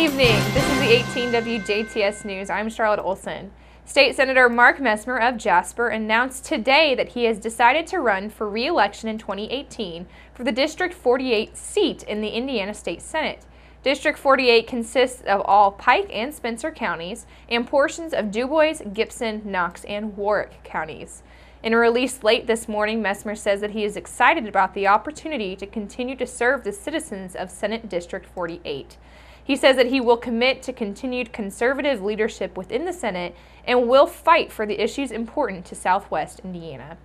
evening. This is the 18 WJTS News. I'm Charlotte Olson. State Senator Mark Mesmer of Jasper announced today that he has decided to run for re-election in 2018 for the District 48 seat in the Indiana State Senate. District 48 consists of all Pike and Spencer counties and portions of DuBois, Gibson, Knox, and Warwick counties. In a release late this morning, Mesmer says that he is excited about the opportunity to continue to serve the citizens of Senate District 48. He says that he will commit to continued conservative leadership within the Senate and will fight for the issues important to Southwest Indiana.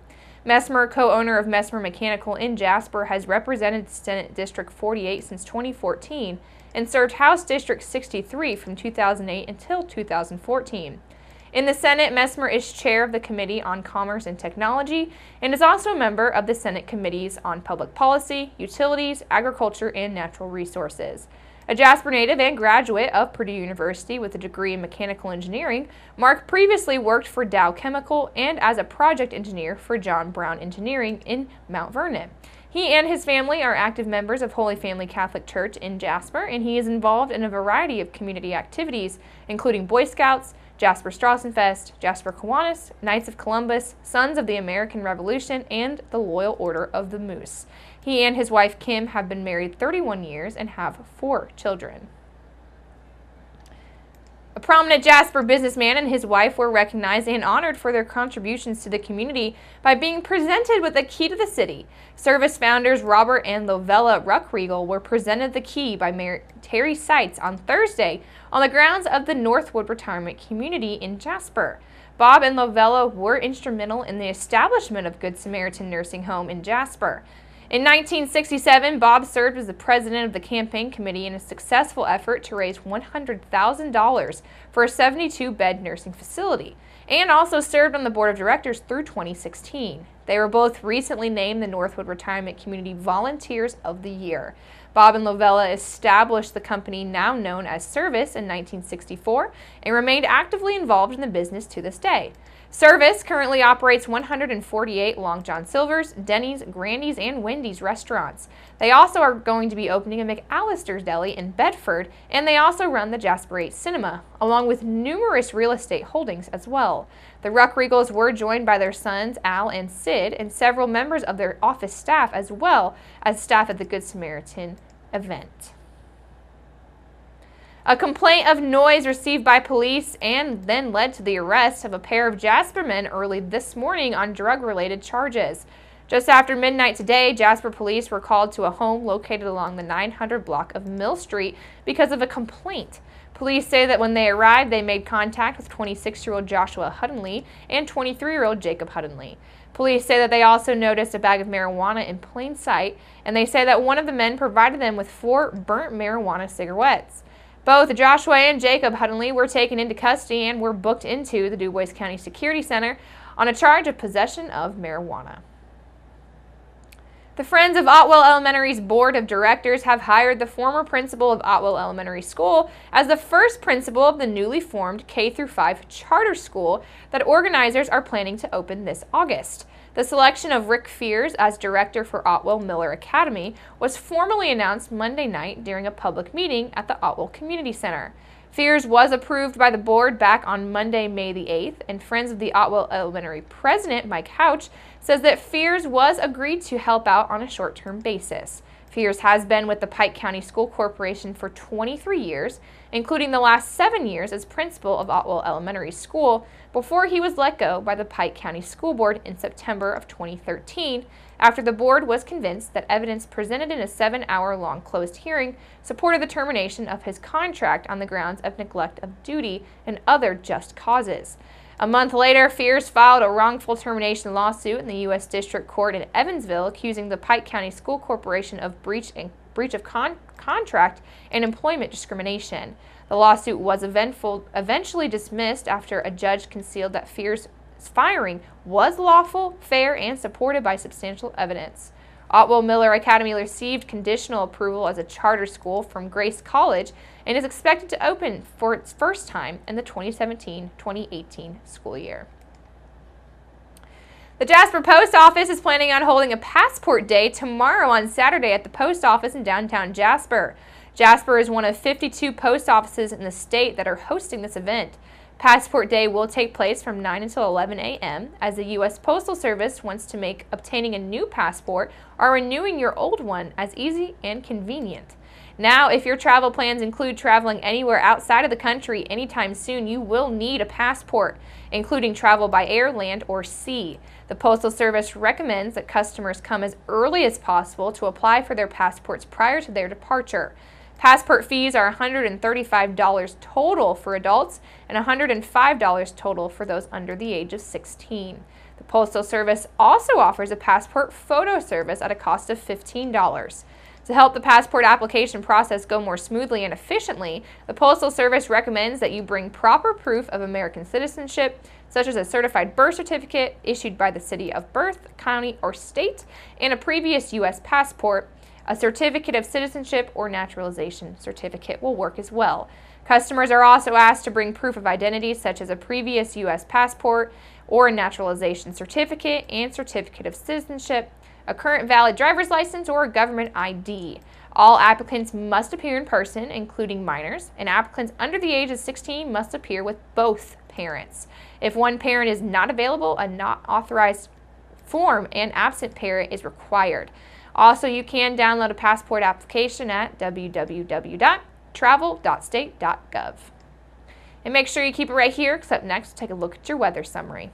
Mesmer, co-owner of Mesmer Mechanical in Jasper, has represented Senate District 48 since 2014 and served House District 63 from 2008 until 2014. In the Senate, Mesmer is chair of the Committee on Commerce and Technology and is also a member of the Senate Committees on Public Policy, Utilities, Agriculture, and Natural Resources. A Jasper native and graduate of Purdue University with a degree in mechanical engineering, Mark previously worked for Dow Chemical and as a project engineer for John Brown Engineering in Mount Vernon. He and his family are active members of Holy Family Catholic Church in Jasper, and he is involved in a variety of community activities, including Boy Scouts, Jasper Strassenfest, Jasper Kiwanis, Knights of Columbus, Sons of the American Revolution, and the Loyal Order of the Moose. He and his wife Kim have been married 31 years and have 4 children. A prominent Jasper businessman and his wife were recognized and honored for their contributions to the community by being presented with the key to the city. Service founders Robert and Lovella Ruckriegel were presented the key by Mayor Terry Seitz on Thursday on the grounds of the Northwood Retirement Community in Jasper. Bob and Lovella were instrumental in the establishment of Good Samaritan Nursing Home in Jasper. In 1967, Bob served as the president of the campaign committee in a successful effort to raise $100,000 for a 72-bed nursing facility, and also served on the board of directors through 2016. They were both recently named the Northwood Retirement Community Volunteers of the Year. Bob and Lovella established the company now known as Service in 1964 and remained actively involved in the business to this day. Service currently operates 148 Long John Silver's, Denny's, Grandy's, and Wendy's restaurants. They also are going to be opening a McAllister's Deli in Bedford, and they also run the Jasper 8 Cinema, along with numerous real estate holdings as well. The Ruckriegels were joined by their sons Al and Sid and several members of their office staff as well as staff at the Good Samaritan event. A complaint of noise received by police and then led to the arrest of a pair of Jasper men early this morning on drug-related charges. Just after midnight today, Jasper police were called to a home located along the 900 block of Mill Street because of a complaint. Police say that when they arrived, they made contact with 26-year-old Joshua Huddenley and 23-year-old Jacob Huddenley. Police say that they also noticed a bag of marijuana in plain sight, and they say that one of the men provided them with 4 burnt marijuana cigarettes. Both Joshua and Jacob Huddenley were taken into custody and were booked into the DuBois County Security Center on a charge of possession of marijuana. The Friends of Otwell Elementary's Board of Directors have hired the former principal of Otwell Elementary School as the first principal of the newly formed K-5 charter school that organizers are planning to open this August. The selection of Rick Fears as director for Otto Miller Academy was formally announced Monday night during a public meeting at the Otwell Community Center. Fears was approved by the board back on Monday, May the 8th, and Friends of the Otwell Elementary president, Mike Houch, says that Fears was agreed to help out on a short-term basis. Fears has been with the Pike County School Corporation for 23 years, including the last 7 years as principal of Otwell Elementary School, before he was let go by the Pike County School Board in September of 2013, after the board was convinced that evidence presented in a 7-hour-long closed hearing supported the termination of his contract on the grounds of neglect of duty and other just causes. A month later, Fears filed a wrongful termination lawsuit in the U.S. District Court in Evansville, accusing the Pike County School Corporation of breach of contract and employment discrimination. The lawsuit was eventually dismissed after a judge concealed that Fears' firing was lawful, fair, and supported by substantial evidence. Otto Miller Academy received conditional approval as a charter school from Grace College and is expected to open for its first time in the 2017-2018 school year. The Jasper Post Office is planning on holding a Passport Day tomorrow on Saturday at the post office in downtown Jasper. Jasper is one of 52 post offices in the state that are hosting this event. Passport Day will take place from 9 until 11 a.m. as the U.S. Postal Service wants to make obtaining a new passport or renewing your old one as easy and convenient. Now, if your travel plans include traveling anywhere outside of the country anytime soon, you will need a passport, including travel by air, land, or sea. The Postal Service recommends that customers come as early as possible to apply for their passports prior to their departure. Passport fees are $135 total for adults and $105 total for those under the age of 16. The Postal Service also offers a passport photo service at a cost of $15. To help the passport application process go more smoothly and efficiently, the Postal Service recommends that you bring proper proof of American citizenship, such as a certified birth certificate issued by the city of birth, county, or state, and a previous U.S. passport. A certificate of citizenship or naturalization certificate will work as well. Customers are also asked to bring proof of identity, such as a previous U.S. passport or a naturalization certificate and certificate of citizenship, a current valid driver's license, or a government ID. All applicants must appear in person, including minors, and applicants under the age of 16 must appear with both parents. If one parent is not available, a not authorized form and absent parent is required. Also, you can download a passport application at www.travel.state.gov. And make sure you keep it right here, because up next, take a look at your weather summary.